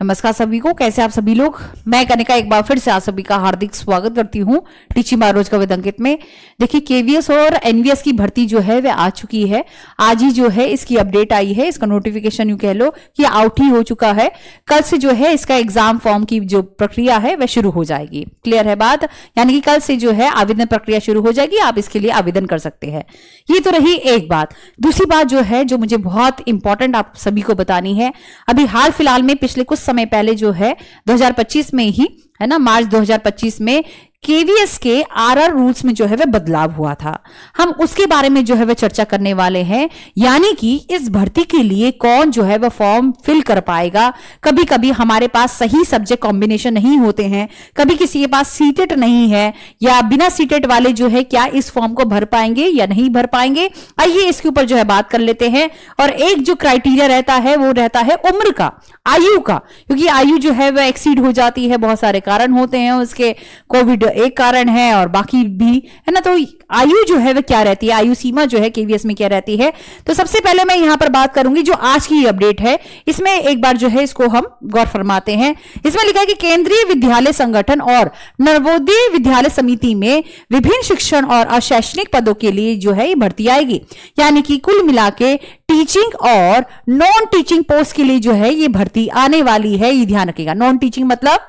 नमस्कार सभी को, कैसे आप सभी लोग। मैं कनिका एक बार फिर से आप सभी का हार्दिक स्वागत करती हूँ टीचिंग बाय रोज विद अंकित में। देखिए केवीएस और एनवीएस की भर्ती जो है वह आ चुकी है। आज ही जो है इसकी अपडेट आई है, इसका नोटिफिकेशन यूं कह लो कि आउट ही हो चुका है। कल से जो है इसका एग्जाम फॉर्म की जो प्रक्रिया है वह शुरू हो जाएगी। क्लियर है बात, यानी कि कल से जो है आवेदन प्रक्रिया शुरू हो जाएगी, आप इसके लिए आवेदन कर सकते हैं। ये तो रही एक बात। दूसरी बात जो है जो मुझे बहुत इंपॉर्टेंट आप सभी को बतानी है, अभी हाल फिलहाल में पिछले कुछ समय पहले जो है 2025 में ही है ना, मार्च 2025 में केवीएस के आरआर रूल्स में जो है वह बदलाव हुआ था। हम उसके बारे में जो है वह चर्चा करने वाले हैं, यानी कि इस भर्ती के लिए कौन जो है वह फॉर्म फिल कर पाएगा। कभी कभी हमारे पास सही सब्जेक्ट कॉम्बिनेशन नहीं होते हैं, कभी किसी के पास सीटेट नहीं है, या बिना सीटेट वाले जो है क्या इस फॉर्म को भर पाएंगे या नहीं भर पाएंगे। आइए इसके ऊपर जो है बात कर लेते हैं। और एक जो क्राइटेरिया रहता है वो रहता है उम्र का, आयु का, क्योंकि आयु जो है वह एक्सीड हो जाती है। बहुत सारे कारण होते हैं उसके, कोविड एक कारण है और बाकी भी है ना। तो आयु जो है वह क्या रहती है, आयु सीमा जो है केवीएस में क्या रहती है। तो सबसे पहले मैं यहां पर बात करूंगी जो आज की अपडेट है, इसमें एक बार जो है इसको हम गौर फरमाते हैं। इसमें लिखा है कि केंद्रीय विद्यालय संगठन और नवोदय विद्यालय समिति में विभिन्न शिक्षण और अशैक्षणिक पदों के लिए जो है ये भर्ती आएगी। यानी कि कुल मिला के टीचिंग और नॉन टीचिंग पोस्ट के लिए जो है ये भर्ती आने वाली है। ये ध्यान रखिएगा। नॉन टीचिंग मतलब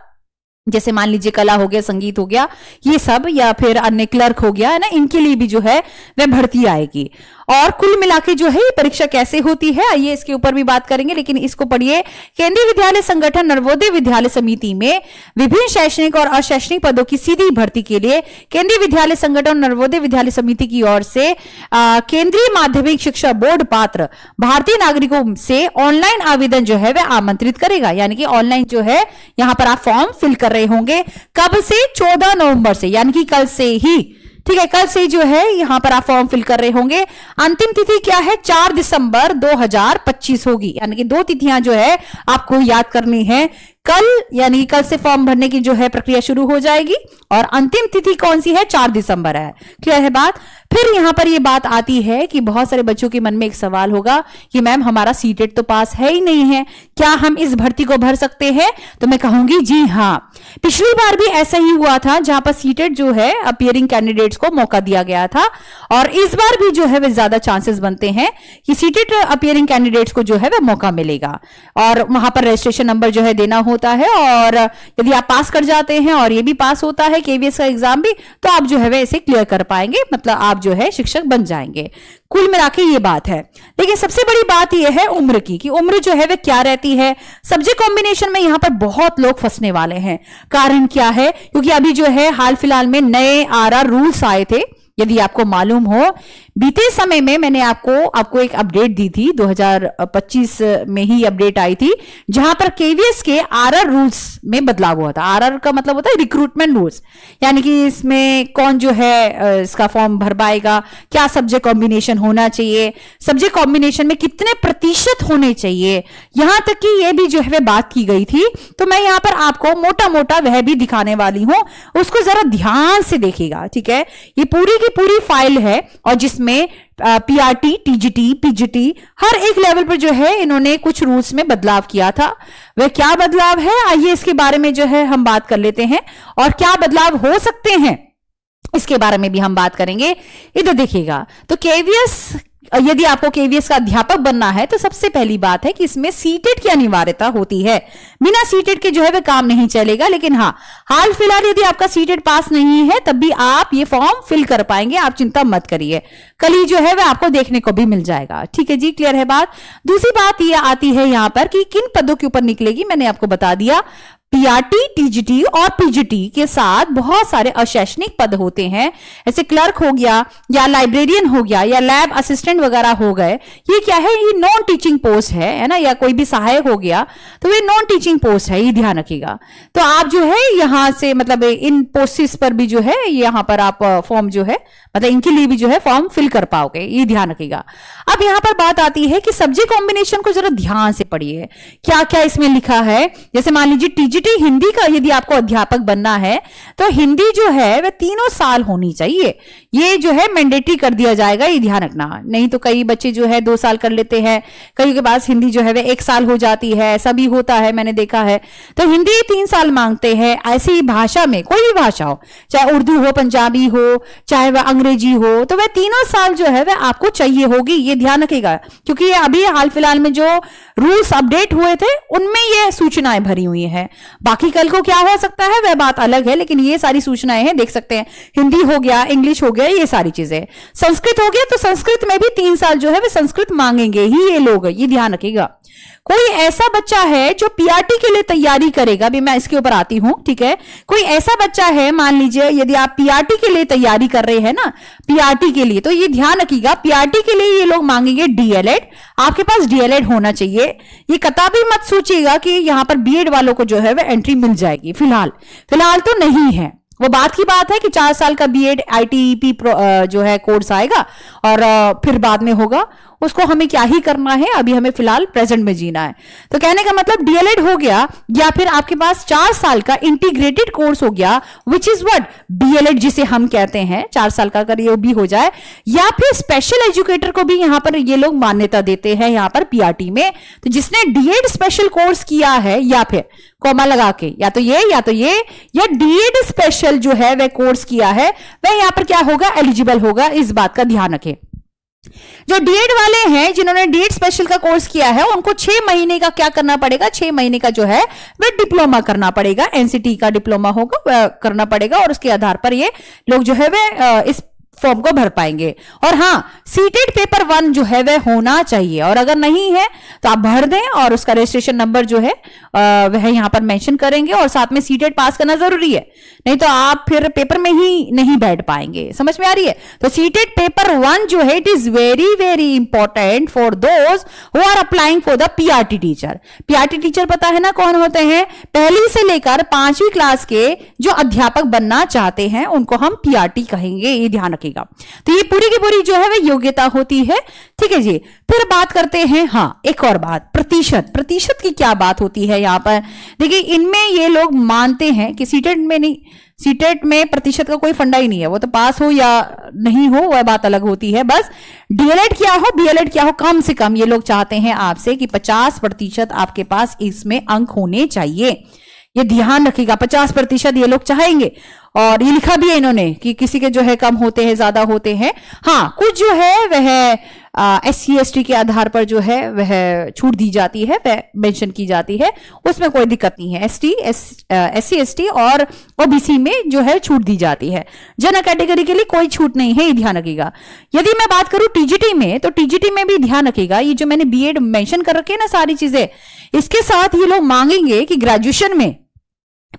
जैसे मान लीजिए कला हो गया, संगीत हो गया, ये सब, या फिर अन्य क्लर्क हो गया है ना, इनके लिए भी जो है वह भर्ती आएगी। और कुल मिला के जो है ये परीक्षा कैसे होती है, आइए इसके ऊपर भी बात करेंगे, लेकिन इसको पढ़िए। केंद्रीय विद्यालय संगठन नवोदय विद्यालय समिति में विभिन्न शैक्षणिक और अशैक्षणिक पदों की सीधी भर्ती के लिए केंद्रीय विद्यालय संगठन नवोदय विद्यालय समिति की ओर से केंद्रीय माध्यमिक शिक्षा बोर्ड पात्र भारतीय नागरिकों से ऑनलाइन आवेदन जो है वह आमंत्रित करेगा। यानी कि ऑनलाइन जो है यहां पर आप फॉर्म फिल कर रहे होंगे। कब से? 14 नवंबर से, यानी कि कल से ही। ठीक है, कल से जो है यहां पर आप फॉर्म फिल कर रहे होंगे। अंतिम तिथि क्या है? 4 दिसंबर 2025 होगी। यानी कि 2 तिथियां जो है आपको याद करनी है। कल यानी कल से फॉर्म भरने की जो है प्रक्रिया शुरू हो जाएगी, और अंतिम तिथि कौन सी है? 4 दिसंबर है। क्लियर है बात। फिर यहां पर ये बात आती है कि बहुत सारे बच्चों के मन में एक सवाल होगा कि मैम हमारा सीटेट तो पास है ही नहीं है, क्या हम इस भर्ती को भर सकते हैं? तो मैं कहूंगी जी हाँ, पिछली बार भी ऐसा ही हुआ था जहां पर सीटेट जो है अपियरिंग कैंडिडेट्स को मौका दिया गया था, और इस बार भी जो है वह ज्यादा चांसेस बनते हैं कि सीटेट अपियरिंग कैंडिडेट्स को जो है वह मौका मिलेगा। और वहां पर रजिस्ट्रेशन नंबर जो है देना होता है, और यदि आप पास कर जाते हैं और ये भी पास होता है केवीएस का एग्जाम भी, तो आप जो है वह इसे क्लियर कर पाएंगे, मतलब आप जो है शिक्षक बन जाएंगे। कुल मिला के ये बात है। लेकिन सबसे बड़ी बात यह है उम्र की, कि उम्र जो है वह क्या रहती है। सब्जेक्ट कॉम्बिनेशन में यहां पर बहुत लोग फंसने वाले हैं। कारण क्या है? क्योंकि अभी जो है हाल फिलहाल में नए आरआर रूल्स आए थे। यदि आपको मालूम हो, बीते समय में मैंने आपको एक अपडेट दी थी, 2025 में ही अपडेट आई थी, जहां पर केवीएस के आरआर रूल्स में बदलाव हुआ था। आरआर का मतलब होता है रिक्रूटमेंट रूल्स, यानी कि इसमें कौन जो है इसका फॉर्म भर पाएगा, क्या सब्जेक्ट कॉम्बिनेशन होना चाहिए, सब्जेक्ट कॉम्बिनेशन में कितने प्रतिशत होने चाहिए, यहां तक कि यह भी जो है बात की गई थी। तो मैं यहां पर आपको मोटा मोटा वह भी दिखाने वाली हूं, उसको जरा ध्यान से देखिएगा। ठीक है, ये पूरी की पूरी फाइल है, और जिसमें पीआरटी, टीजीटी, पीजीटी हर एक लेवल पर जो है इन्होंने कुछ रूल्स में बदलाव किया था। वह क्या बदलाव है, आइए इसके बारे में जो है हम बात कर लेते हैं, और क्या बदलाव हो सकते हैं इसके बारे में भी हम बात करेंगे। इधर देखिएगा, तो केवीएस, यदि आपको केवीएस का अध्यापक बनना है तो सबसे पहली बात है कि इसमें सीटेट की अनिवार्यता होती है। बिना सीटेट के जो है वह काम नहीं चलेगा। लेकिन हाँ, हाल फिलहाल यदि आपका सीटेट पास नहीं है तब भी आप ये फॉर्म फिल कर पाएंगे, आप चिंता मत करिए। कल ही जो है वह आपको देखने को भी मिल जाएगा। ठीक है जी, क्लियर है बात। दूसरी बात यह आती है यहां पर कि किन पदों के ऊपर निकलेगी, मैंने आपको बता दिया। पीआरटी, टीजीटी और पीजीटी के साथ बहुत सारे अशैक्षणिक पद होते हैं, जैसे क्लर्क हो गया, या लाइब्रेरियन हो गया, या लैब असिस्टेंट वगैरह हो गए। ये क्या है? ये नॉन टीचिंग पोस्ट है ना, या कोई भी सहायक हो गया, तो ये नॉन टीचिंग पोस्ट है, ये ध्यान रखिएगा। तो आप जो है यहां से मतलब इन पोस्ट्स पर भी जो है यहां पर आप फॉर्म जो है मतलब इनके लिए भी जो है फॉर्म फिल कर पाओगे, ये ध्यान रखिएगा। अब यहां पर बात आती है कि सब्जेक्ट कॉम्बिनेशन को जरा ध्यान से पढ़िए, क्या क्या इसमें लिखा है। जैसे मान लीजिए टीजी टीजीटी हिंदी का यदि आपको अध्यापक बनना है तो हिंदी जो है वह 3 साल होनी चाहिए। ये जो है मैंडेटरी कर दिया जाएगा, ये ध्यान रखना। नहीं तो कई बच्चे जो है 2 साल कर लेते हैं, कई के पास हिंदी जो है वह 1 साल हो जाती है, ऐसा भी होता है, मैंने देखा है। तो हिंदी 3 साल मांगते हैं। ऐसी भाषा में, कोई भी भाषा हो, चाहे उर्दू हो, पंजाबी हो, चाहे वह अंग्रेजी हो, तो वह 3 साल जो है वह आपको चाहिए होगी, ये ध्यान रखिएगा। क्योंकि ये अभी हाल फिलहाल में जो रूल्स अपडेट हुए थे उनमें ये सूचनाएं भरी हुई हैं। बाकी कल को क्या हो सकता है वह बात अलग है, लेकिन ये सारी सूचनाएं हैं, देख सकते हैं। हिंदी हो गया, इंग्लिश हो गया, ये सारी चीजें। संस्कृत हो गया तो संस्कृत में भी 3 साल जो है वह संस्कृत मांगेंगे ही ये लोग, ये ध्यान रखिएगा। कोई ऐसा बच्चा है जो पीआरटी के लिए तैयारी करेगा, अभी मैं इसके ऊपर आती हूं, ठीक है। कोई ऐसा बच्चा है, मान लीजिए यदि आप पीआरटी के लिए तैयारी कर रहे हैं ना, पीआरटी के लिए, तो ये ध्यान रखिएगा पीआरटी के लिए ये लोग मांगेंगे डीएलएड। आपके पास डीएलएड होना चाहिए। ये कतई मत सोचिएगा कि यहां पर बीएड वालों को जो है वह एंट्री मिल जाएगी। फिलहाल तो नहीं है। वो बात की बात है कि 4 साल का बीएड आईटीईपी जो है कोर्स आएगा और फिर बाद में होगा, उसको हमें क्या ही करना है, अभी हमें फिलहाल प्रेजेंट में जीना है। तो कहने का मतलब डीएलएड हो गया, या फिर आपके पास 4 साल का इंटीग्रेटेड कोर्स हो गया, विच इज व्हाट बीएलएड जिसे हम कहते हैं। 4 साल का अगर ये भी हो जाए, या फिर स्पेशल एजुकेटर को भी यहां पर ये लोग मान्यता देते हैं यहां पर पीआरटी में। तो जिसने डीएड स्पेशल कोर्स किया है, या फिर कॉमा लगा के या तो ये या डीएड स्पेशल जो है वह कोर्स किया है, वह यहां पर क्या होगा, एलिजिबल होगा। इस बात का ध्यान रखें। जो डीएड वाले हैं, जिन्होंने डीएड स्पेशल का कोर्स किया है, उनको 6 महीने का क्या करना पड़ेगा, 6 महीने का जो है वह डिप्लोमा करना पड़ेगा। एनसीटी का डिप्लोमा होगा, वह करना पड़ेगा, और उसके आधार पर ये लोग जो है वह इस फॉर्म को भर पाएंगे। और हाँ, सीटेड पेपर 1 जो है वह होना चाहिए, और अगर नहीं है तो आप भर दें और उसका रजिस्ट्रेशन नंबर जो है वह यहां पर मेंशन करेंगे, और साथ में सीटेड पास करना जरूरी है, नहीं तो आप फिर पेपर में ही नहीं बैठ पाएंगे। समझ में आ रही है? तो सीटेड पेपर 1 जो है, it is very very important for those who are applying for the PRT teacher. PRT teacher पता है ना कौन होते हैं? 1ली से लेकर 5वीं क्लास के जो अध्यापक बनना चाहते हैं उनको हम पीआरटी कहेंगे, ये ध्यान रखिएगा। तो ये पूरी की पूरी जो है वह योग्यता होती है, ठीक है जी। फिर बात करते हैं, हाँ एक और बात, प्रतिशत की क्या बात होती है यहां पर। देखिए, इनमें ये लोग मानते हैं कि सीटेट में नहीं, सीटेट में प्रतिशत का कोई फंडा ही नहीं है, वो तो पास हो या नहीं हो वह बात अलग होती है। बस डीएलएड क्या हो, बीएलएड क्या हो, कम से कम ये लोग चाहते हैं आपसे कि 50% आपके पास इसमें अंक होने चाहिए। ये ध्यान रखिएगा, 50% ये लोग चाहेंगे। और ये लिखा भी है इन्होंने कि किसी के जो है कम होते हैं, ज्यादा होते हैं। हाँ, कुछ जो है वह SC ST के आधार पर जो है वह छूट दी जाती है, वह मेंशन की जाती है, उसमें कोई दिक्कत नहीं है। SC ST और OBC में जो है छूट दी जाती है। जनरल कैटेगरी के लिए कोई छूट नहीं है, ये ध्यान रखिएगा। यदि मैं बात करूं टीजीटी में, तो टीजीटी में भी ध्यान रखिएगा, ये जो मैंने बीएड मेंशन कर रखे हैं ना सारी चीजें, इसके साथ ये लोग मांगेंगे कि ग्रेजुएशन में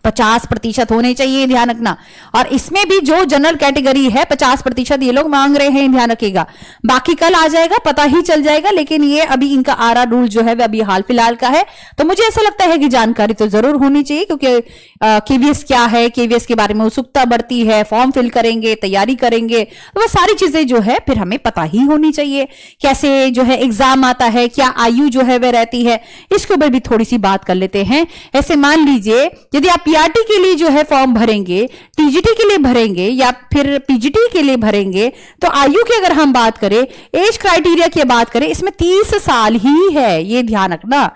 50% होने चाहिए, ध्यान रखना। और इसमें भी जो जनरल कैटेगरी है 50% ये लोग मांग रहे हैं, ध्यान रखिएगा। बाकी कल आ जाएगा, पता ही चल जाएगा, लेकिन ये अभी इनका आरआर रूल जो है वह अभी हाल फिलहाल का है। तो मुझे ऐसा लगता है कि जानकारी तो जरूर होनी चाहिए, क्योंकि केवीएस क्या है, केवीएस के बारे में उत्सुकता बढ़ती है, फॉर्म फिल करेंगे, तैयारी करेंगे, तो वह सारी चीजें जो है फिर हमें पता ही होनी चाहिए। कैसे जो है एग्जाम आता है, क्या आयु जो है वह रहती है, इसके ऊपर भी थोड़ी सी बात कर लेते हैं। ऐसे मान लीजिए यदि आप पीआरटी के लिए जो है फॉर्म भरेंगे, टीजीटी के लिए भरेंगे या फिर पीजीटी के लिए भरेंगे, तो आयु की अगर हम बात करें, एज क्राइटेरिया की बात करें, इसमें 30 साल ही है, ये ध्यान रखना।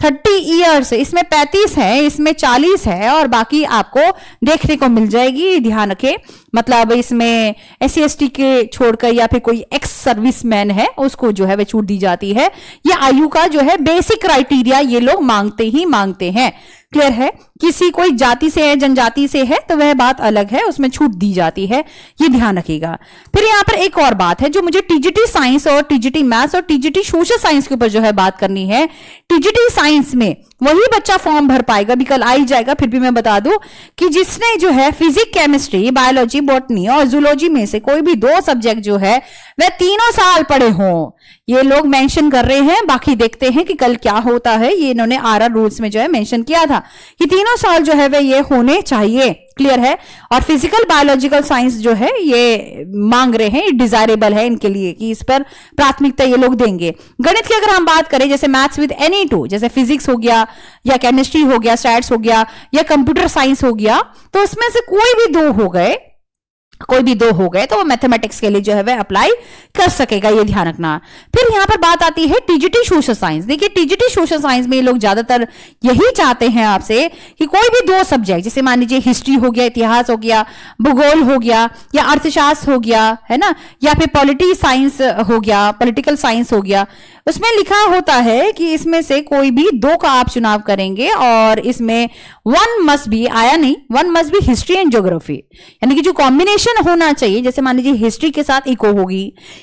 30 ईयर्स, इसमें 35 है, इसमें 40 है, और बाकी आपको देखने को मिल जाएगी, ध्यान रखें। मतलब इसमें SC ST के छोड़कर या फिर कोई एक्स सर्विसमैन है उसको जो है वह छूट दी जाती है। ये आयु का जो है बेसिक क्राइटेरिया ये लोग मांगते ही मांगते हैं। क्लियर है? किसी कोई जाति से है, जनजाति से है, तो वह बात अलग है, उसमें छूट दी जाती है, ये ध्यान रखिएगा। फिर यहां पर एक और बात है जो मुझे टीजीटी साइंस और टीजीटी मैथ्स और टीजीटी सोशल साइंस के ऊपर जो है बात करनी है। टीजीटी साइंस में वही बच्चा फॉर्म भर पाएगा, भी कल आ ही जाएगा, फिर भी मैं बता दूं कि जिसने जो है फिजिक्स, केमिस्ट्री, बायोलॉजी, बॉटनी और जूलॉजी में से कोई भी 2 सब्जेक्ट जो है वह 3 साल पढ़े हों, ये लोग मेंशन कर रहे हैं। बाकी देखते हैं कि कल क्या होता है। ये इन्होंने आरआर रूल्स में जो है मेंशन किया था कि 3 साल जो है वह ये होने चाहिए। क्लियर है। और फिजिकल बायोलॉजिकल साइंस जो है ये मांग रहे हैं, डिजायरेबल है इनके लिए कि इस पर प्राथमिकता ये लोग देंगे। गणित की अगर हम बात करें, जैसे मैथ्स विद एनी टू, जैसे फिजिक्स हो गया या केमिस्ट्री हो गया, स्टैट्स हो गया या कंप्यूटर साइंस हो गया, तो उसमें से कोई भी दो हो गए तो वो मैथमेटिक्स के लिए जो है वह अप्लाई कर सकेगा, ये ध्यान रखना। फिर यहां पर बात आती है टीजीटी सोशल साइंस। देखिए टीजीटी सोशल साइंस में ये लोग ज्यादातर यही चाहते हैं आपसे कि कोई भी दो सब्जेक्ट, जैसे मान लीजिए हिस्ट्री हो गया, इतिहास हो गया, भूगोल हो गया या अर्थशास्त्र हो गया, है ना, या फिर पॉलिटी साइंस हो गया, पॉलिटिकल साइंस हो गया, उसमें लिखा होता है कि इसमें से कोई भी दो का आप चुनाव करेंगे और इसमें one must be history and geography, यानी कि जो कॉम्बिनेशन होना चाहिए, जैसे मान लीजिए हिस्ट्री के साथ इको होगी,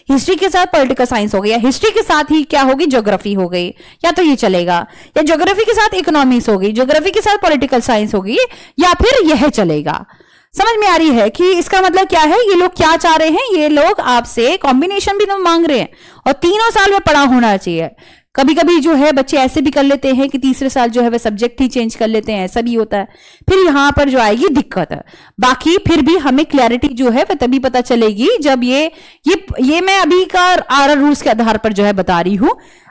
हिस्ट्री के साथ पॉलिटिकल साइंस हो गया, हिस्ट्री के साथ ही क्या होगी, ज्योग्राफी हो गई, या तो ये चलेगा, या ज्योग्राफी के साथ इकोनॉमिक्स होगी, ज्योग्राफी के साथ पॉलिटिकल साइंस होगी, या फिर यह चलेगा। समझ में आ रही है कि इसका मतलब क्या है, ये लोग क्या चाह रहे हैं, ये लोग आपसे कॉम्बिनेशन भी तो मांग रहे हैं और तीनों साल में पढ़ा होना चाहिए। कभी कभी जो है बच्चे ऐसे भी कर लेते हैं कि तीसरे साल जो है वह सब्जेक्ट ही चेंज कर लेते हैं, ऐसा भी होता है। फिर यहां पर जो आएगी दिक्कत है। बाकी फिर भी हमें क्लैरिटी जो है वह तभी पता चलेगी जब ये मैं अभी का आरआर रूल्स के आधार पर जो है बता रही हूं,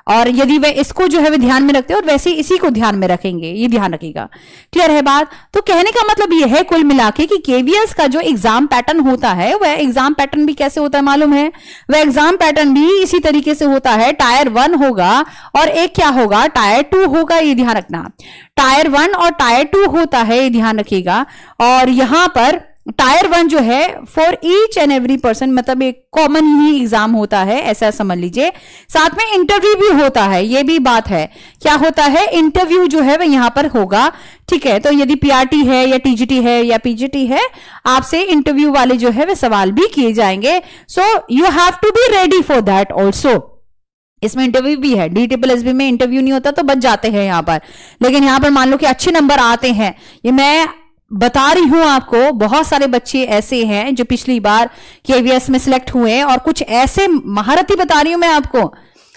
और यदि वे इसको जो है वे ध्यान में रखते हैं और वैसे इसी को ध्यान में रखेंगे, ये ध्यान रखिएगा। क्लियर है बात? तो कहने का मतलब ये है कुल मिला के कि केवीएस का जो एग्जाम पैटर्न होता है वह एग्जाम पैटर्न भी कैसे होता है मालूम है? वह एग्जाम पैटर्न भी इसी तरीके से होता है। टायर 1 होगा और एक क्या होगा, टायर 2 होगा, ये ध्यान रखना। टायर 1 और टायर 2 होता है, ये ध्यान रखिएगा। और यहां पर टायर 1 जो है for each and every person, मतलब एक कॉमन ही एग्जाम होता है, ऐसा समझ लीजिए। साथ में इंटरव्यू भी होता है, ये भी बात है। क्या होता है, इंटरव्यू जो है वह यहां पर होगा, ठीक है। तो यदि पीआरटी है या टीजीटी है या पीजीटी है, आपसे इंटरव्यू वाले जो है वह सवाल भी किए जाएंगे। So you have to be ready for that also. इसमें इंटरव्यू भी है। DSSB में इंटरव्यू नहीं होता तो बच जाते हैं यहां पर, लेकिन यहां पर मान लो कि अच्छे नंबर आते हैं, ये मैं बता रही हूं आपको। बहुत सारे बच्चे ऐसे हैं जो पिछली बार केवीएस में सिलेक्ट हुए, और कुछ ऐसे महारथी बता रही हूं मैं आपको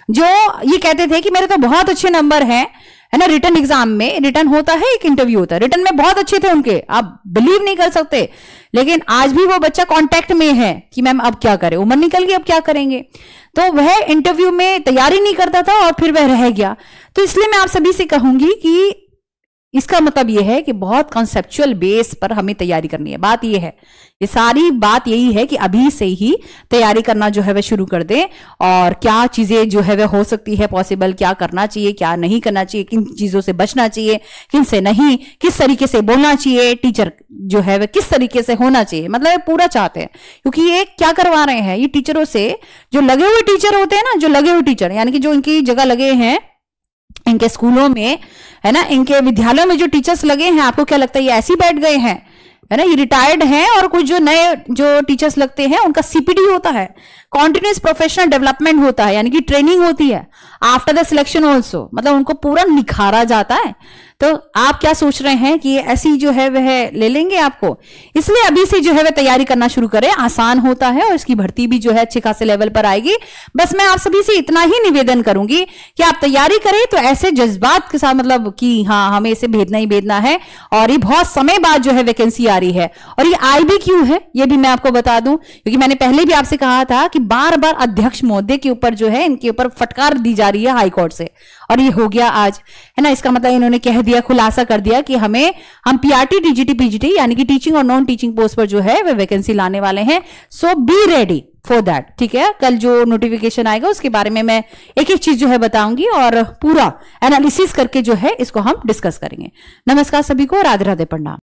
जो ये कहते थे कि मेरे तो बहुत अच्छे नंबर हैं, है ना। रिटन एग्जाम में रिटन होता है, एक इंटरव्यू होता है, रिटन में बहुत अच्छे थे उनके, आप बिलीव नहीं कर सकते। लेकिन आज भी वो बच्चा कांटेक्ट में है कि मैम अब क्या करें, उम्र निकल गई अब क्या करेंगे। तो वह इंटरव्यू में तैयारी नहीं करता था और फिर वह रह गया। तो इसलिए मैं आप सभी से कहूंगी कि इसका मतलब यह है कि बहुत कॉन्सेप्चुअल बेस पर हमें तैयारी करनी है। बात यह है, ये सारी बात यही है कि अभी से ही तैयारी करना जो है वह शुरू कर दें, और क्या चीजें जो है वह हो सकती है पॉसिबल, क्या करना चाहिए क्या नहीं करना चाहिए, किन चीजों से बचना चाहिए किन से नहीं, किस तरीके से बोलना चाहिए, टीचर जो है वह किस तरीके से होना चाहिए, मतलब ये पूरा चाहते हैं। क्योंकि ये क्या करवा रहे हैं, ये टीचरों से, जो लगे हुए टीचर होते हैं ना, जो लगे हुए टीचर यानी कि जो इनकी जगह लगे हैं इनके स्कूलों में, है ना, इनके विद्यालयों में जो टीचर्स लगे हैं, आपको क्या लगता है ये ऐसे ही बैठ गए हैं, है ना, ये रिटायर्ड हैं। और कुछ जो नए जो टीचर्स लगते हैं उनका सीपीडी होता है, कॉन्टिन्यूस प्रोफेशनल डेवलपमेंट होता है, यानी कि ट्रेनिंग होती है आफ्टर द सिलेक्शन ऑल्सो, मतलब उनको पूरा निखारा जाता है। तो आप क्या सोच रहे हैं कि ऐसी जो है वह ले लेंगे आपको? इसलिए अभी से जो है वह तैयारी करना शुरू करें, आसान होता है और इसकी भर्ती भी जो है अच्छे खासे लेवल पर आएगी। बस मैं आप सभी से इतना ही निवेदन करूंगी कि आप तैयारी करें तो ऐसे जज्बात के साथ, मतलब कि हाँ हमें इसे भेदना ही भेदना है। और ये बहुत समय बाद जो है वैकेंसी आ रही है, और ये आई भी क्यों है ये भी मैं आपको बता दूं, क्योंकि मैंने पहले भी आपसे कहा था कि बार बार अध्यक्ष महोदय के ऊपर जो है इनके ऊपर फटकार दी जा रही है हाईकोर्ट से, और ये हो गया आज, है ना। इसका मतलब इन्होंने कह दिया, खुलासा कर दिया कि हम पीआरटी टीजीटी पीजीटी यानी कि टीचिंग और नॉन टीचिंग पोस्ट पर जो है वे वैकेंसी लाने वाले हैं। सो बी रेडी फॉर दैट, ठीक है। कल जो नोटिफिकेशन आएगा उसके बारे में मैं एक एक चीज जो है बताऊंगी और पूरा एनालिसिस करके जो है इसको हम डिस्कस करेंगे। नमस्कार सभी को, राधे राधे, प्रणाम।